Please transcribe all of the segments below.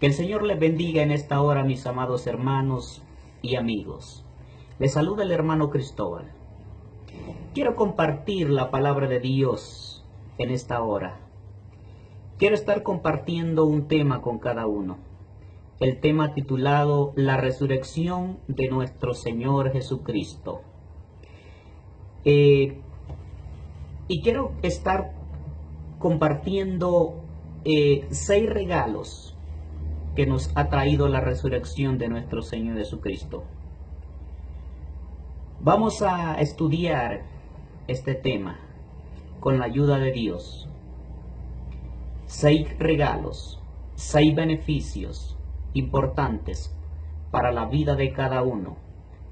Que el Señor les bendiga en esta hora, mis amados hermanos y amigos. Les saluda el hermano Cristóbal. Quiero compartir la palabra de Dios en esta hora. Quiero estar compartiendo un tema con cada uno. El tema titulado La resurrección de nuestro Señor Jesucristo. Y quiero estar compartiendo 6 regalos que nos ha traído la resurrección de nuestro Señor Jesucristo. Vamos a estudiar este tema con la ayuda de Dios. 6 regalos, 6 beneficios importantes para la vida de cada uno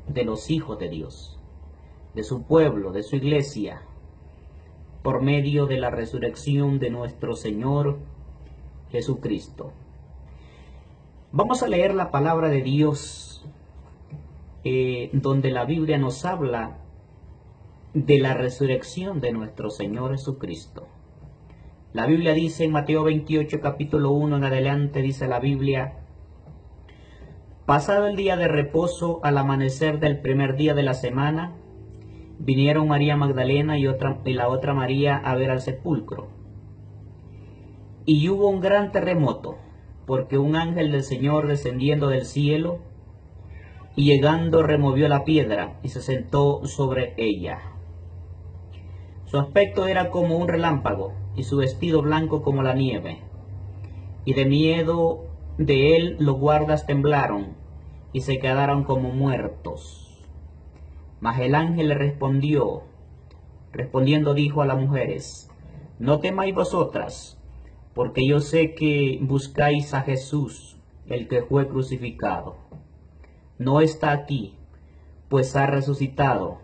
de los hijos de Dios, de su pueblo, de su iglesia, por medio de la resurrección de nuestro Señor Jesucristo. Vamos a leer la palabra de Dios, donde la Biblia nos habla de la resurrección de nuestro Señor Jesucristo. La Biblia dice en Mateo 28, capítulo 1 en adelante, dice la Biblia: pasado el día de reposo, al amanecer del primer día de la semana, vinieron María Magdalena y la otra María a ver al sepulcro. Y hubo un gran terremoto, porque un ángel del Señor descendiendo del cielo y llegando removió la piedra y se sentó sobre ella. Su aspecto era como un relámpago y su vestido blanco como la nieve. Y de miedo de él los guardas temblaron y se quedaron como muertos. Mas el ángel le respondiendo dijo a las mujeres: no temáis vosotras, porque yo sé que buscáis a Jesús, el que fue crucificado. No está aquí, pues ha resucitado,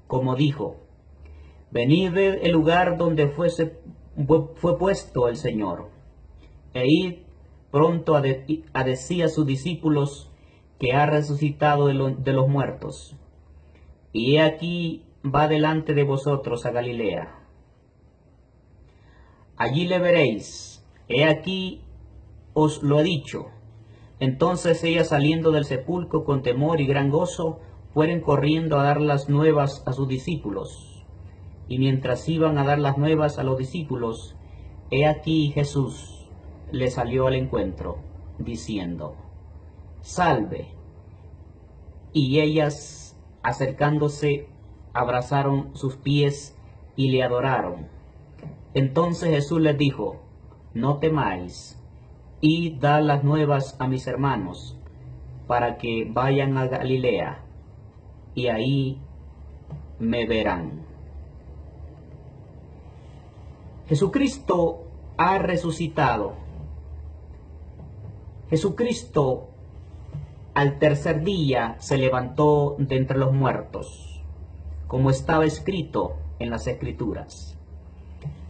como dijo. Venid ved el lugar donde fue puesto el Señor, e id pronto a decir a sus discípulos que ha resucitado de los muertos. Y he aquí va delante de vosotros a Galilea. Allí le veréis, he aquí os lo he dicho. Entonces ellas, saliendo del sepulcro con temor y gran gozo, fueron corriendo a dar las nuevas a sus discípulos. Y mientras iban a dar las nuevas a los discípulos, he aquí Jesús le salió al encuentro, diciendo: salve. Y ellas, acercándose, abrazaron sus pies y le adoraron. Entonces Jesús les dijo: no temáis, id dad las nuevas a mis hermanos, para que vayan a Galilea, y ahí me verán. Jesucristo ha resucitado. Jesucristo al tercer día se levantó de entre los muertos, como estaba escrito en las Escrituras,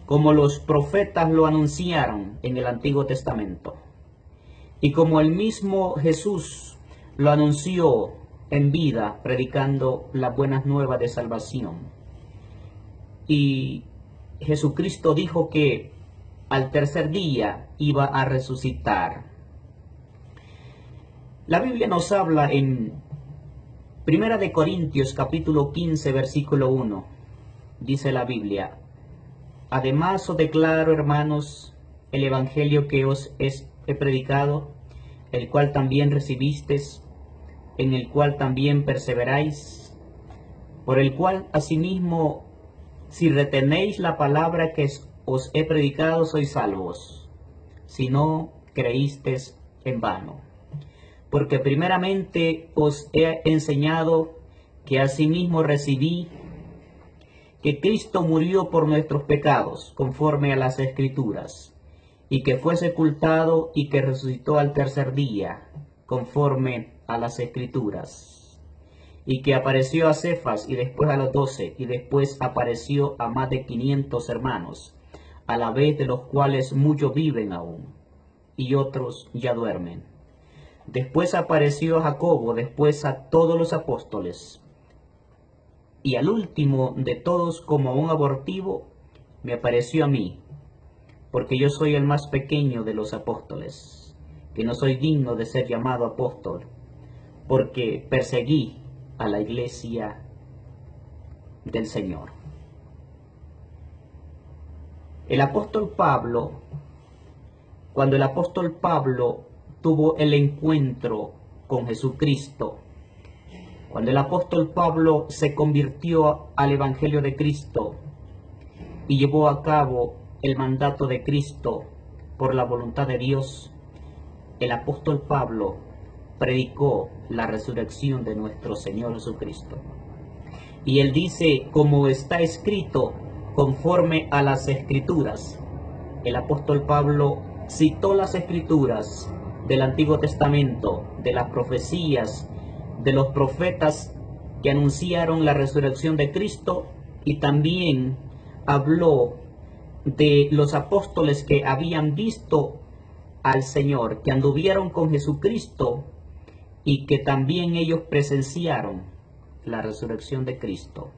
como los profetas lo anunciaron en el Antiguo Testamento, y como el mismo Jesús lo anunció en vida, predicando las buenas nuevas de salvación. Y Jesucristo dijo que al tercer día iba a resucitar. La Biblia nos habla en 1 de Corintios capítulo 15 versículo 1. Dice la Biblia: además os declaro, hermanos, el evangelio que os he predicado, el cual también recibisteis, en el cual también perseveráis, por el cual asimismo, si retenéis la palabra que os he predicado, sois salvos, si no creísteis en vano. Porque primeramente os he enseñado que asimismo recibí, que Cristo murió por nuestros pecados, conforme a las Escrituras, y que fue sepultado y que resucitó al tercer día, conforme a las Escrituras, y que apareció a Cefas y después a los 12, y después apareció a más de 500 hermanos, a la vez de los cuales muchos viven aún, y otros ya duermen. Después apareció a Jacobo, después a todos los apóstoles, y al último de todos, como un abortivo, me apareció a mí, porque yo soy el más pequeño de los apóstoles. que no soy digno de ser llamado apóstol, porque perseguí a la iglesia del Señor. El apóstol Pablo, cuando el apóstol Pablo tuvo el encuentro con Jesucristo, cuando el apóstol Pablo se convirtió al Evangelio de Cristo y llevó a cabo el mandato de Cristo por la voluntad de Dios, el apóstol Pablo predicó la resurrección de nuestro Señor Jesucristo. Y él dice, como está escrito, conforme a las Escrituras. El apóstol Pablo citó las Escrituras del Antiguo Testamento, de las profecías, de los profetas que anunciaron la resurrección de Cristo, y también habló de los apóstoles que habían visto al Señor, que anduvieron con Jesucristo y que también ellos presenciaron la resurrección de Cristo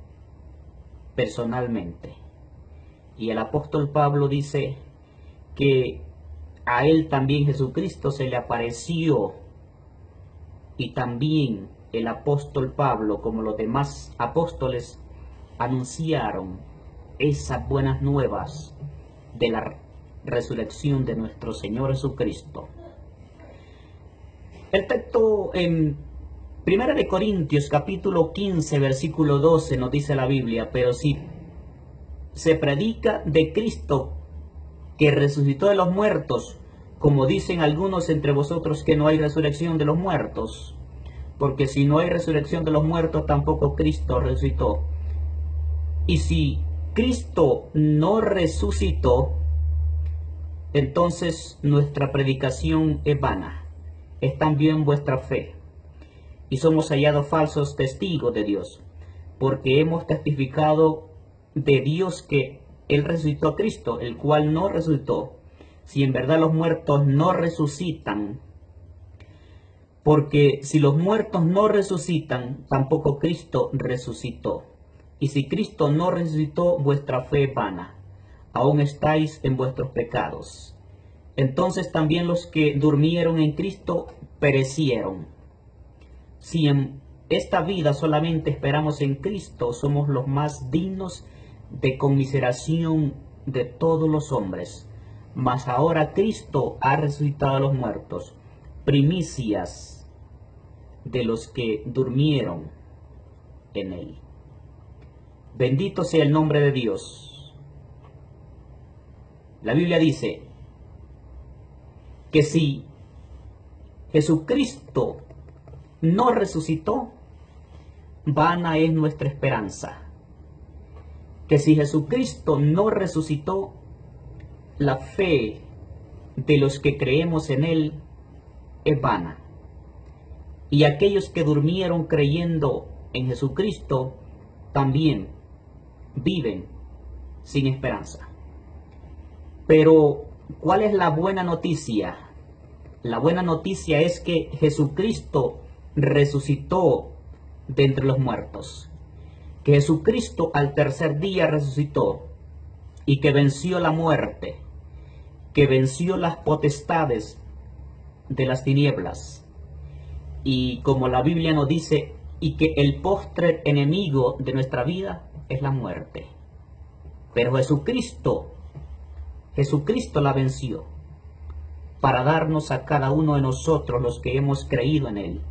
personalmente. Y el apóstol Pablo dice que a él también Jesucristo se le apareció, y también el apóstol Pablo, como los demás apóstoles, anunciaron esas buenas nuevas de la resurrección de nuestro Señor Jesucristo. El texto en 1 Corintios capítulo 15 versículo 12 nos dice la Biblia: pero si se predica de Cristo que resucitó de los muertos, como dicen algunos entre vosotros que no hay resurrección de los muertos, porque si no hay resurrección de los muertos, tampoco Cristo resucitó. Y si Cristo no resucitó, entonces nuestra predicación es vana, es también vuestra fe, y somos hallados falsos testigos de Dios, porque hemos testificado de Dios que Él resucitó a Cristo, el cual no resucitó, si en verdad los muertos no resucitan. Porque si los muertos no resucitan, tampoco Cristo resucitó. Y si Cristo no resucitó, vuestra fe es vana, aún estáis en vuestros pecados. Entonces también los que durmieron en Cristo perecieron. Si en esta vida solamente esperamos en Cristo, somos los más dignos de conmiseración de todos los hombres. Mas ahora Cristo ha resucitado a los muertos, primicias de los que durmieron en Él. Bendito sea el nombre de Dios. La Biblia dice que si Jesucristo no resucitó, vana es nuestra esperanza. Que si Jesucristo no resucitó, la fe de los que creemos en Él es vana. Y aquellos que durmieron creyendo en Jesucristo también viven sin esperanza. Pero, ¿cuál es la buena noticia? La buena noticia es que Jesucristo resucitó de entre los muertos. Que Jesucristo al tercer día resucitó y que venció la muerte, que venció las potestades de las tinieblas. Y como la Biblia nos dice, y que el postrer enemigo de nuestra vida es la muerte. Pero Jesucristo la venció para darnos a cada uno de nosotros, los que hemos creído en Él,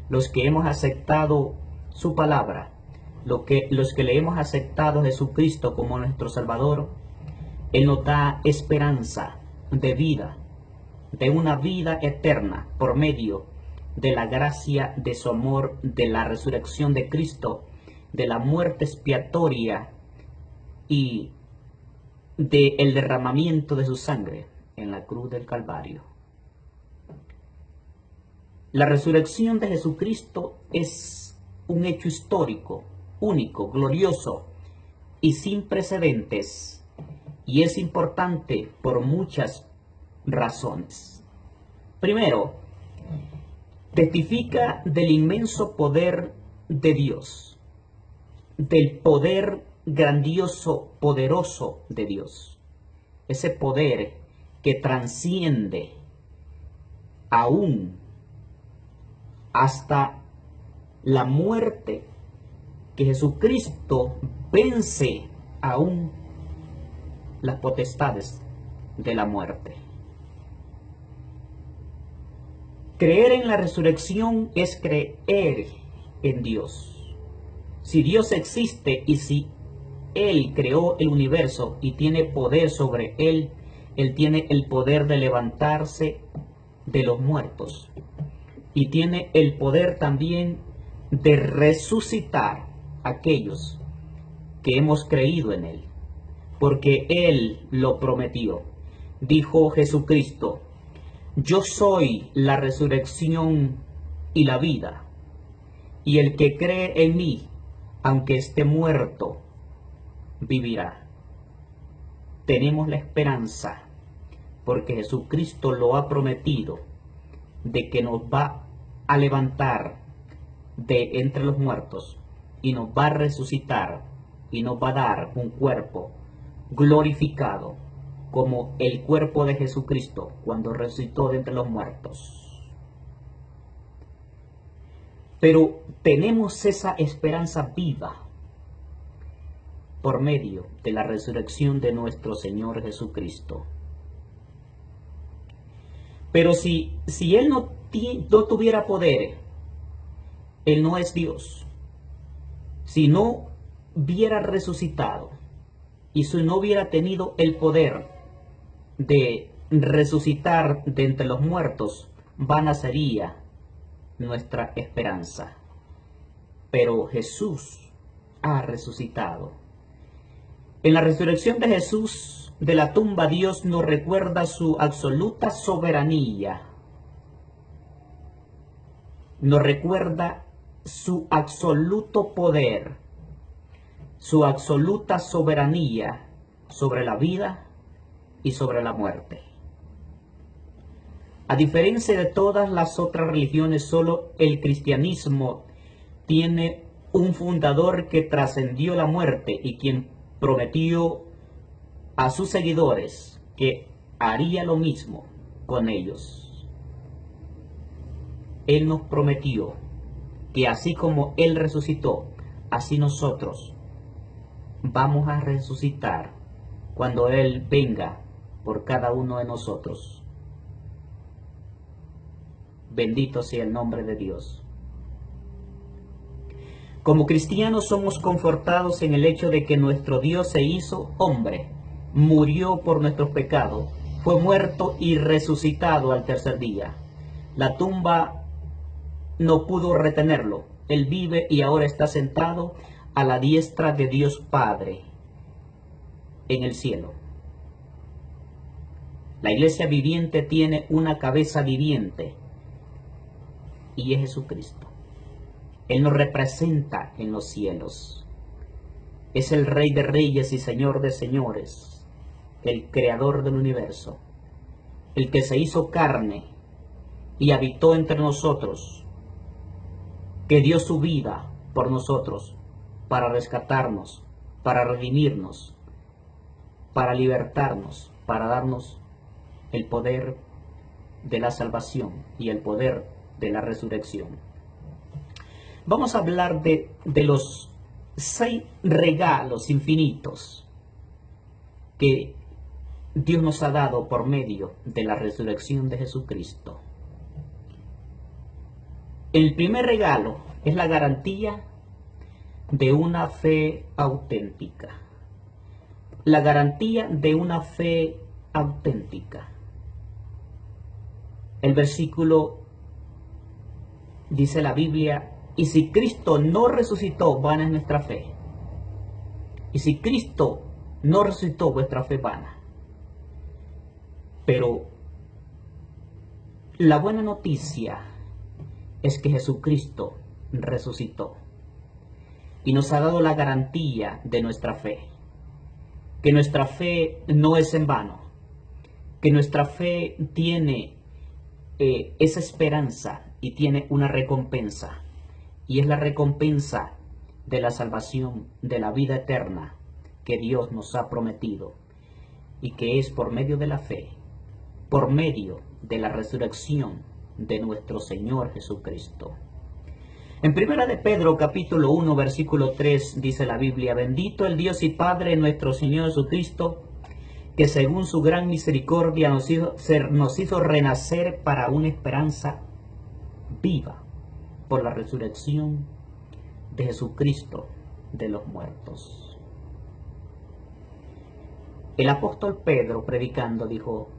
los que hemos aceptado su palabra, los que le hemos aceptado a Jesucristo como nuestro Salvador. Él nos da esperanza de vida, de una vida eterna por medio de la gracia de su amor, de la resurrección de Cristo, de la muerte expiatoria y del derramamiento de su sangre en la cruz del Calvario. La resurrección de Jesucristo es un hecho histórico, único, glorioso y sin precedentes, y es importante por muchas razones. Primero, testifica del inmenso poder de Dios, del poder grandioso, poderoso de Dios, ese poder que trasciende aún hasta la muerte, que Jesucristo vence aún las potestades de la muerte. Creer en la resurrección es creer en Dios. Si Dios existe y si Él creó el universo y tiene poder sobre Él, Él tiene el poder de levantarse de los muertos y tiene el poder también de resucitar a aquellos que hemos creído en Él, porque Él lo prometió. Dijo Jesucristo: yo soy la resurrección y la vida, y el que cree en mí, aunque esté muerto, vivirá. Tenemos la esperanza, porque Jesucristo lo ha prometido, de que nos va a levantar de entre los muertos y nos va a resucitar y nos va a dar un cuerpo glorificado como el cuerpo de Jesucristo cuando resucitó de entre los muertos. Pero tenemos esa esperanza viva por medio de la resurrección de nuestro Señor Jesucristo. Pero si Él no tuviera poder, Él no es Dios. Si no hubiera resucitado y si no hubiera tenido el poder de resucitar de entre los muertos, vana sería nuestra esperanza. Pero Jesús ha resucitado. En la resurrección de Jesús de la tumba, Dios nos recuerda su absoluta soberanía. Nos recuerda su absoluto poder, su absoluta soberanía sobre la vida y sobre la muerte. A diferencia de todas las otras religiones, solo el cristianismo tiene un fundador que trascendió la muerte y quien prometió a sus seguidores que haría lo mismo con ellos. Él nos prometió que así como Él resucitó, así nosotros vamos a resucitar cuando Él venga por cada uno de nosotros. Bendito sea el nombre de Dios. Como cristianos somos confortados en el hecho de que nuestro Dios se hizo hombre, murió por nuestros pecados, fue muerto y resucitado al tercer día. La tumba no pudo retenerlo. Él vive y ahora está sentado a la diestra de Dios Padre en el cielo. La iglesia viviente tiene una cabeza viviente y es Jesucristo. Él nos representa en los cielos. Es el Rey de Reyes y Señor de Señores, el Creador del universo, el que se hizo carne y habitó entre nosotros, que dio su vida por nosotros, para rescatarnos, para redimirnos, para libertarnos, para darnos el poder de la salvación y el poder de la resurrección. Vamos a hablar de los 6 regalos infinitos que Dios nos ha dado por medio de la resurrección de Jesucristo. El primer regalo es la garantía de una fe auténtica. La garantía de una fe auténtica. El versículo dice la Biblia: y si Cristo no resucitó, vana es nuestra fe. Y si Cristo no resucitó, vuestra fe vana. Pero la buena noticia es que Jesucristo resucitó y nos ha dado la garantía de nuestra fe. Que nuestra fe no es en vano. Que nuestra fe tiene esa esperanza y tiene una recompensa. Y es la recompensa de la salvación, de la vida eterna que Dios nos ha prometido. Y que es por medio de la fe, por medio de la resurrección de nuestro Señor Jesucristo. En primera de Pedro capítulo 1 versículo 3 dice la Biblia: bendito el Dios y Padre de nuestro Señor Jesucristo, que según su gran misericordia nos hizo renacer para una esperanza viva por la resurrección de Jesucristo de los muertos. El apóstol Pedro, predicando, dijo: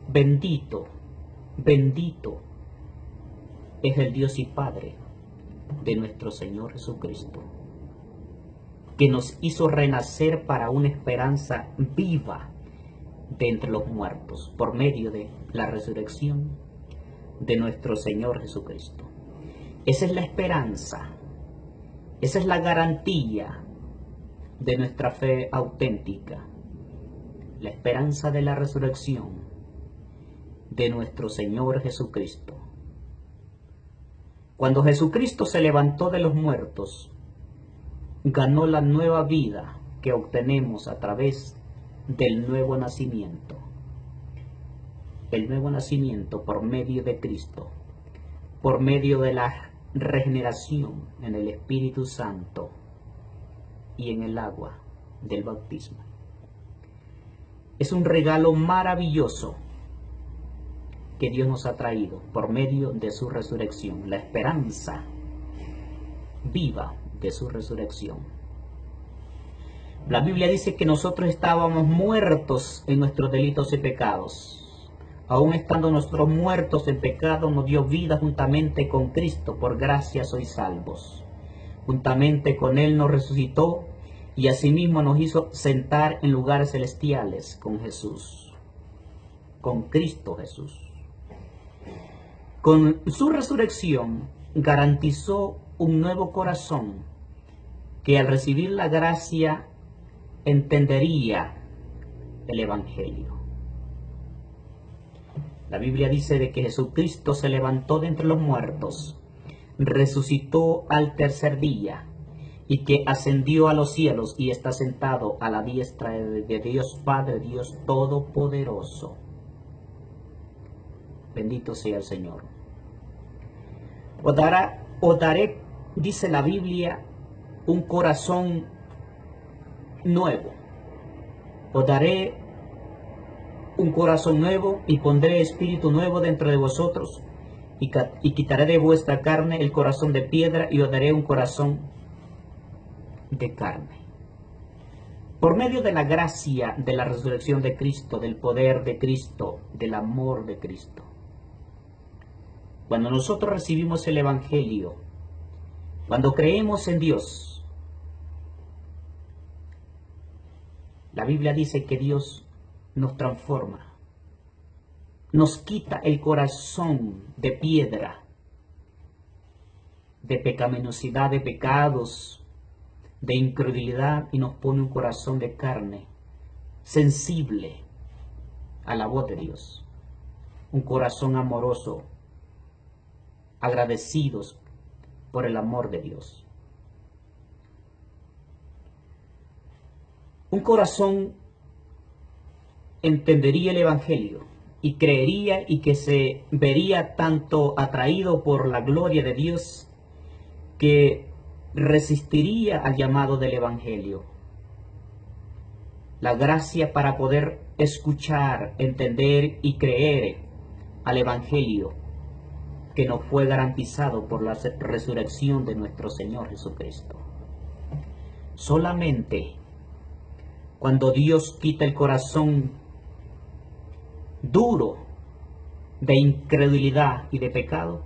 bendito, bendito es el Dios y Padre de nuestro Señor Jesucristo, que nos hizo renacer para una esperanza viva de entre los muertos, por medio de la resurrección de nuestro Señor Jesucristo. Esa es la esperanza, esa es la garantía de nuestra fe auténtica, la esperanza de la resurrección de nuestro Señor Jesucristo. Cuando Jesucristo se levantó de los muertos, ganó la nueva vida que obtenemos a través del nuevo nacimiento. El nuevo nacimiento por medio de Cristo, por medio de la regeneración en el Espíritu Santo y en el agua del bautismo. Es un regalo maravilloso que Dios nos ha traído por medio de su resurrección, la esperanza viva de su resurrección. La Biblia dice que nosotros estábamos muertos en nuestros delitos y pecados. Aún estando nosotros muertos en pecado, nos dio vida juntamente con Cristo. Por gracia sois salvos. Juntamente con Él nos resucitó y asimismo nos hizo sentar en lugares celestiales con Jesús, con Cristo Jesús. Con su resurrección garantizó un nuevo corazón que al recibir la gracia entendería el Evangelio. La Biblia dice de que Jesucristo se levantó de entre los muertos, resucitó al tercer día y que ascendió a los cielos y está sentado a la diestra de Dios Padre, Dios Todopoderoso. Bendito sea el Señor. Os daré, dice la Biblia, un corazón nuevo. Os daré un corazón nuevo y pondré espíritu nuevo dentro de vosotros y quitaré de vuestra carne el corazón de piedra y os daré un corazón de carne. Por medio de la gracia de la resurrección de Cristo, del poder de Cristo, del amor de Cristo. Cuando nosotros recibimos el Evangelio, cuando creemos en Dios, la Biblia dice que Dios nos transforma, nos quita el corazón de piedra, de pecaminosidad, de pecados, de incredulidad, y nos pone un corazón de carne, sensible a la voz de Dios, un corazón amoroso, agradecidos por el amor de Dios. Un corazón entendería el Evangelio y creería y que se vería tanto atraído por la gloria de Dios que resistiría al llamado del Evangelio. La gracia para poder escuchar, entender y creer al Evangelio que nos fue garantizado por la resurrección de nuestro Señor Jesucristo. Solamente cuando Dios quita el corazón duro de incredulidad y de pecado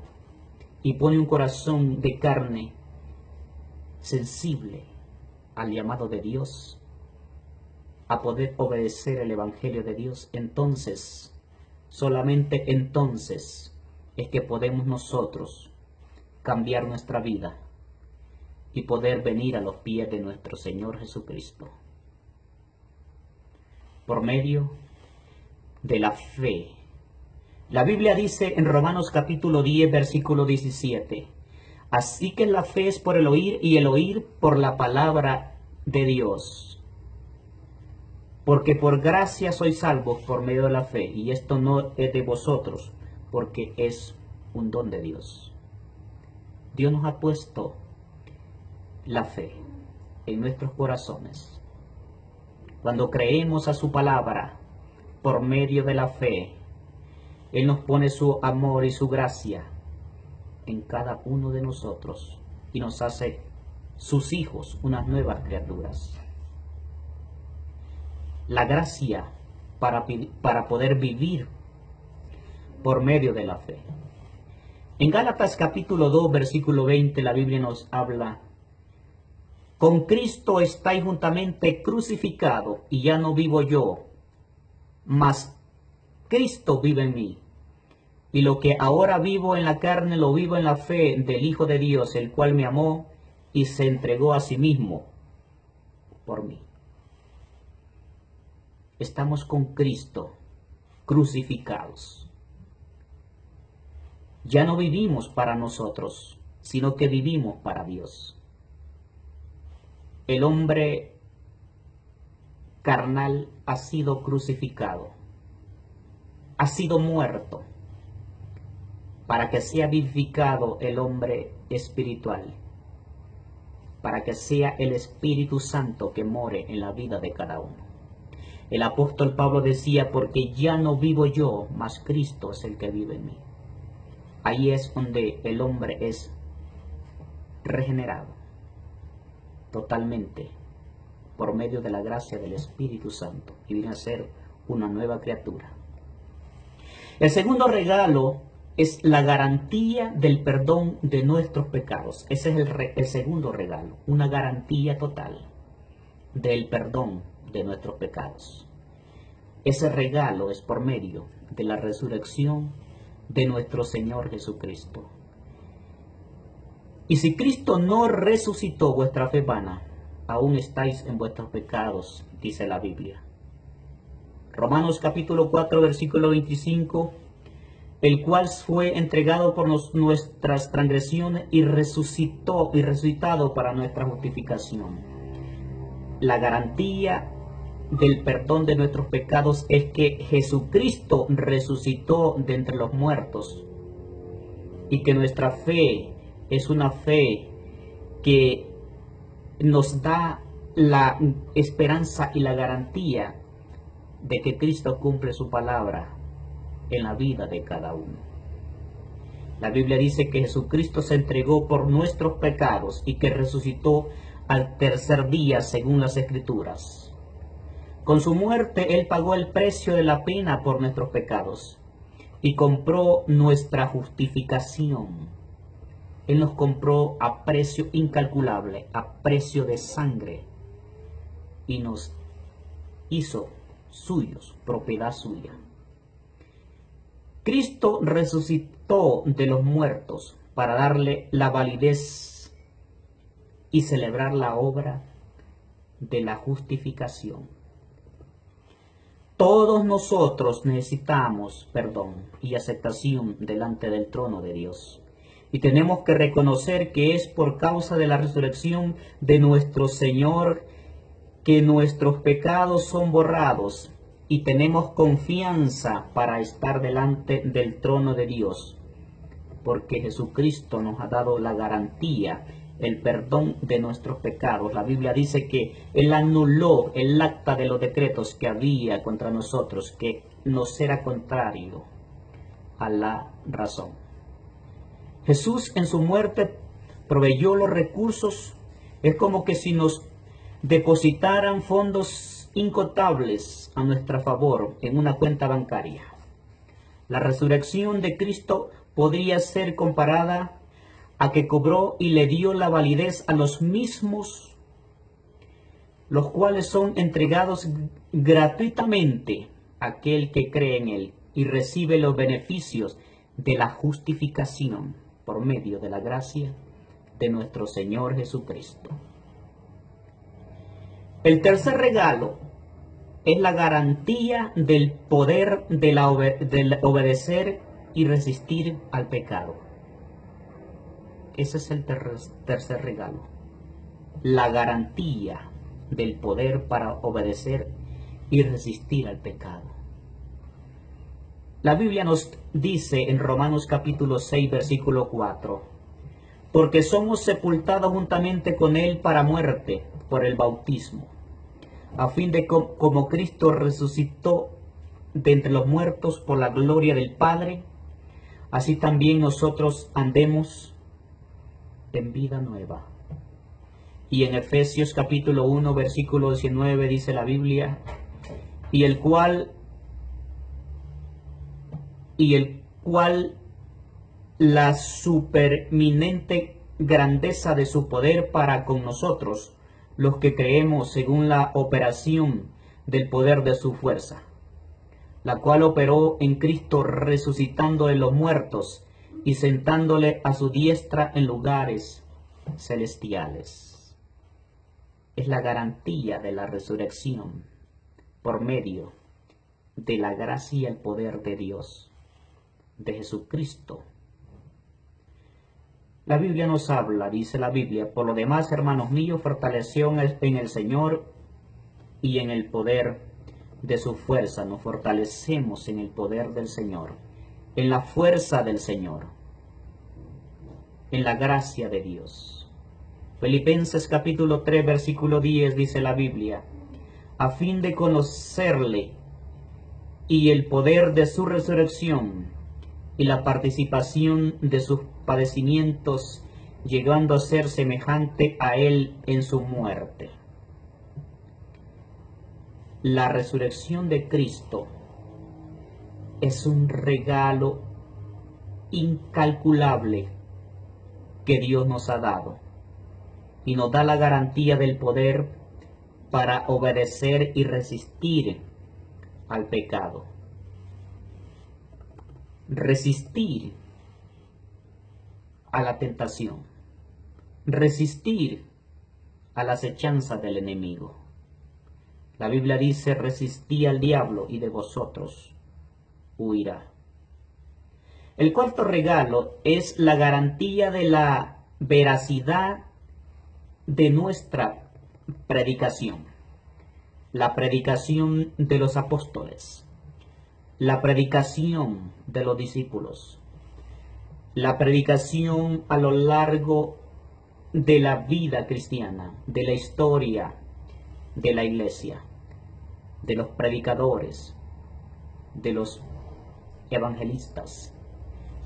y pone un corazón de carne sensible al llamado de Dios, a poder obedecer el Evangelio de Dios, entonces, solamente entonces, es que podemos nosotros cambiar nuestra vida y poder venir a los pies de nuestro Señor Jesucristo. Por medio de la fe. La Biblia dice en Romanos capítulo 10, versículo 17, así que la fe es por el oír y el oír por la palabra de Dios. Porque por gracia sois salvos por medio de la fe, y esto no es de vosotros, porque es un don de Dios. Dios nos ha puesto la fe en nuestros corazones. Cuando creemos a su palabra por medio de la fe, Él nos pone su amor y su gracia en cada uno de nosotros y nos hace sus hijos, unas nuevas criaturas. La gracia para poder vivir por medio de la fe. En Gálatas capítulo 2, versículo 20, la Biblia nos habla: con Cristo estáis juntamente crucificado, y ya no vivo yo, mas Cristo vive en mí. Y lo que ahora vivo en la carne, lo vivo en la fe del Hijo de Dios, el cual me amó y se entregó a sí mismo por mí. Estamos con Cristo crucificados. Ya no vivimos para nosotros, sino que vivimos para Dios. El hombre carnal ha sido crucificado, ha sido muerto, para que sea vivificado el hombre espiritual, para que sea el Espíritu Santo que more en la vida de cada uno. El apóstol Pablo decía: porque ya no vivo yo, mas Cristo es el que vive en mí. Ahí es donde el hombre es regenerado totalmente por medio de la gracia del Espíritu Santo y viene a ser una nueva criatura. El segundo regalo es la garantía del perdón de nuestros pecados. Ese es el segundo regalo, una garantía total del perdón de nuestros pecados. Ese regalo es por medio de la resurrección de nuestro Señor Jesucristo. Y si Cristo no resucitó, vuestra fe vana, aún estáis en vuestros pecados, dice la Biblia. Romanos capítulo 4, versículo 25, el cual fue entregado por nuestras transgresiones y resucitado para nuestra justificación. La garantía del perdón de nuestros pecados es que Jesucristo resucitó de entre los muertos y que nuestra fe es una fe que nos da la esperanza y la garantía de que Cristo cumple su palabra en la vida de cada uno. La Biblia dice que Jesucristo se entregó por nuestros pecados y que resucitó al tercer día según las Escrituras. Con su muerte Él pagó el precio de la pena por nuestros pecados y compró nuestra justificación. Él nos compró a precio incalculable, a precio de sangre, y nos hizo suyos, propiedad suya. Cristo resucitó de los muertos para darle la validez y celebrar la obra de la justificación. Todos nosotros necesitamos perdón y aceptación delante del trono de Dios. Y tenemos que reconocer que es por causa de la resurrección de nuestro Señor que nuestros pecados son borrados y tenemos confianza para estar delante del trono de Dios, porque Jesucristo nos ha dado la garantía, el perdón de nuestros pecados. La Biblia dice que Él anuló el acta de los decretos que había contra nosotros, que nos era contrario a la razón. Jesús en su muerte proveyó los recursos. Es como que si nos depositaran fondos incontables a nuestro favor en una cuenta bancaria. La resurrección de Cristo podría ser comparada a que cobró y le dio la validez a los mismos, los cuales son entregados gratuitamente a aquel que cree en Él y recibe los beneficios de la justificación por medio de la gracia de nuestro Señor Jesucristo. El tercer regalo es la garantía del poder del obedecer y resistir al pecado. Ese es el tercer regalo. La garantía del poder para obedecer y resistir al pecado. La Biblia nos dice en Romanos capítulo 6, versículo 4, porque somos sepultados juntamente con Él para muerte por el bautismo, a fin de como Cristo resucitó de entre los muertos por la gloria del Padre, así también nosotros andemos en vida nueva. Y en Efesios capítulo 1, versículo 19 dice la Biblia, y el cual la superminente grandeza de su poder para con nosotros, los que creemos según la operación del poder de su fuerza, la cual operó en Cristo resucitando de los muertos y sentándole a su diestra en lugares celestiales. Es la garantía de la resurrección por medio de la gracia y el poder de Dios, de Jesucristo. La Biblia nos habla, dice la Biblia, por lo demás, hermanos míos, fortaleceos en el Señor y en el poder de su fuerza. Nos fortalecemos en el poder del Señor, en la fuerza del Señor, en la gracia de Dios. Filipenses capítulo 3, versículo 10 dice la Biblia, a fin de conocerle y el poder de su resurrección y la participación de sus padecimientos, llegando a ser semejante a él en su muerte. La resurrección de Cristo es un regalo incalculable que Dios nos ha dado y nos da la garantía del poder para obedecer y resistir al pecado. Resistir a la tentación, resistir a la acechanza del enemigo. La Biblia dice, resistí al diablo y de vosotros huirá. El cuarto regalo es la garantía de la veracidad de nuestra predicación. La predicación de los apóstoles, la predicación de los discípulos, la predicación a lo largo de la vida cristiana, de la historia de la iglesia, de los predicadores, de los evangelistas,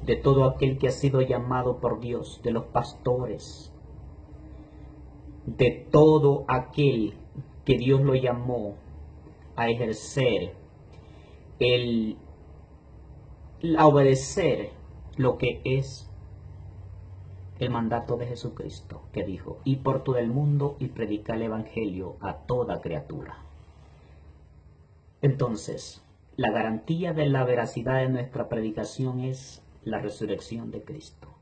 de todo aquel que ha sido llamado por Dios, de los pastores, de todo aquel que Dios lo llamó a ejercer a obedecer lo que es el mandato de Jesucristo, que dijo, y por todo el mundo y predicar el evangelio a toda criatura. Entonces, la garantía de la veracidad de nuestra predicación es la resurrección de Cristo.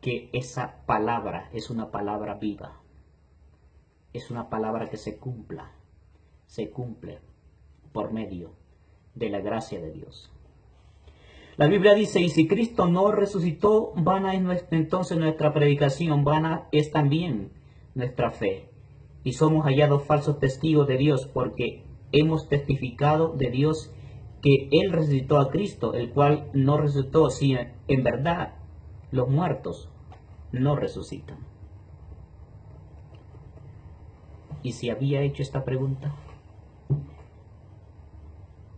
Que esa palabra es una palabra viva, es una palabra que se cumple por medio de la gracia de Dios. La Biblia dice, y si Cristo no resucitó, vana es entonces nuestra predicación, vana es también nuestra fe. Y somos hallados falsos testigos de Dios, porque hemos testificado de Dios que Él resucitó a Cristo, el cual no resucitó, si en verdad los muertos no resucitan. ¿Y si había hecho esta pregunta?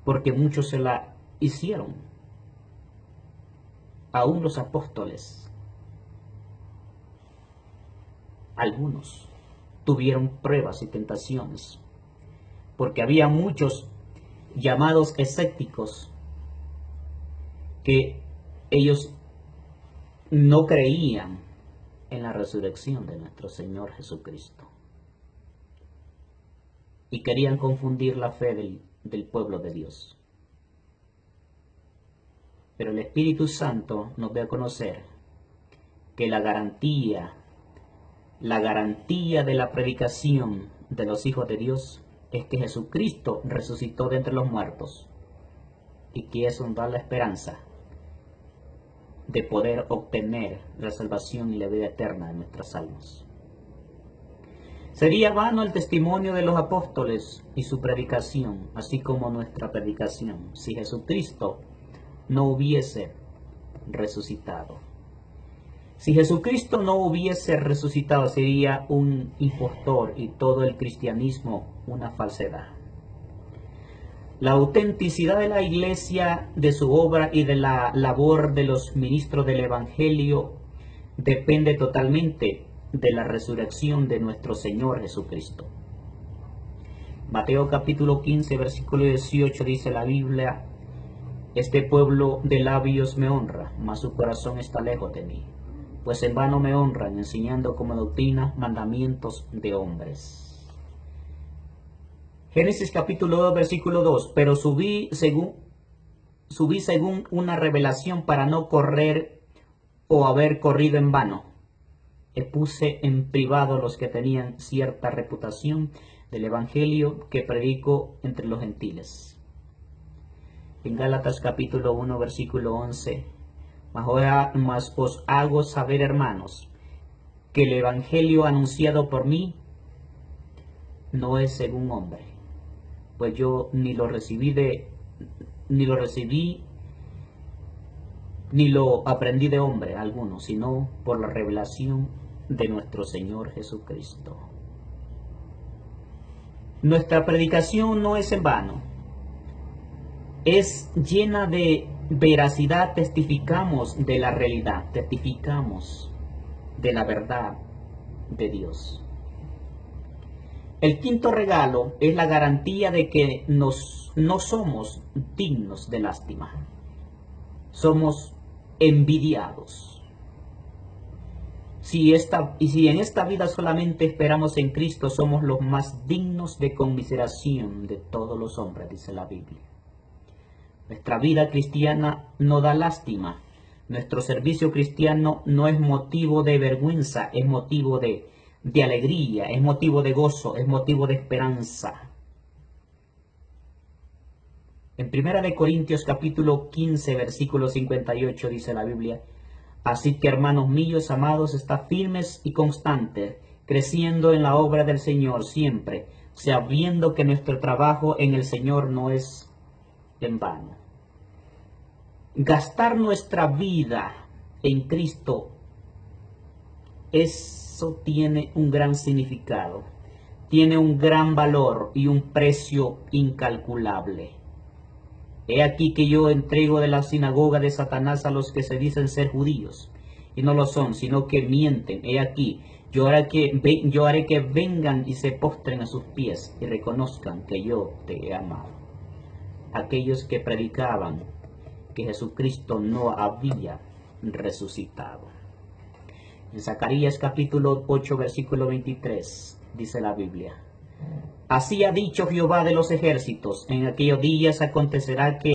Porque muchos se la hicieron. Aún los apóstoles, algunos tuvieron pruebas y tentaciones, porque había muchos llamados escépticos que ellos no creían en la resurrección de nuestro Señor Jesucristo y querían confundir la fe del pueblo de Dios. Pero el Espíritu Santo nos da a conocer que la garantía de la predicación de los hijos de Dios es que Jesucristo resucitó de entre los muertos, y que eso nos da la esperanza de poder obtener la salvación y la vida eterna de nuestras almas. Sería vano el testimonio de los apóstoles y su predicación, así como nuestra predicación, si Jesucristo no hubiese resucitado. Si Jesucristo no hubiese resucitado, sería un impostor y todo el cristianismo una falsedad. La autenticidad de la Iglesia, de su obra y de la labor de los ministros del Evangelio depende totalmente de la resurrección de nuestro Señor Jesucristo. Mateo capítulo 15, versículo 18 dice la Biblia: este pueblo de labios me honra, mas su corazón está lejos de mí, pues en vano me honran, enseñando como doctrina mandamientos de hombres. Génesis capítulo 2, versículo 2, pero subí según una revelación para no correr o haber corrido en vano. Puse en privado los que tenían cierta reputación del evangelio que predico entre los gentiles. En Gálatas capítulo 1, versículo 11, mas os hago saber, hermanos, que el evangelio anunciado por mí no es según hombre, pues yo ni lo recibí ni lo aprendí de hombre alguno, sino por la revelación de nuestro Señor Jesucristo. Nuestra predicación no es en vano, es llena de veracidad. Testificamos de la realidad, testificamos de la verdad de Dios. El quinto regalo es la garantía de que no somos dignos de lástima, somos envidiados. Si en esta vida solamente esperamos en Cristo, somos los más dignos de conmiseración de todos los hombres, dice la Biblia. Nuestra vida cristiana no da lástima. Nuestro servicio cristiano no es motivo de vergüenza, es motivo de alegría, es motivo de gozo, es motivo de esperanza. En 1 Corintios capítulo 15, versículo 58 dice la Biblia: así que, hermanos míos amados, estad firmes y constantes, creciendo en la obra del Señor siempre, sabiendo que nuestro trabajo en el Señor no es en vano. Gastar nuestra vida en Cristo, eso tiene un gran significado, tiene un gran valor y un precio incalculable. He aquí que yo entrego de la sinagoga de Satanás a los que se dicen ser judíos, y no lo son, sino que mienten. He aquí, yo haré que vengan y se postren a sus pies y reconozcan que yo te he amado. Aquellos que predicaban que Jesucristo no había resucitado. En Zacarías capítulo 8, versículo 23, dice la Biblia: así ha dicho Jehová de los ejércitos, en aquellos días acontecerá que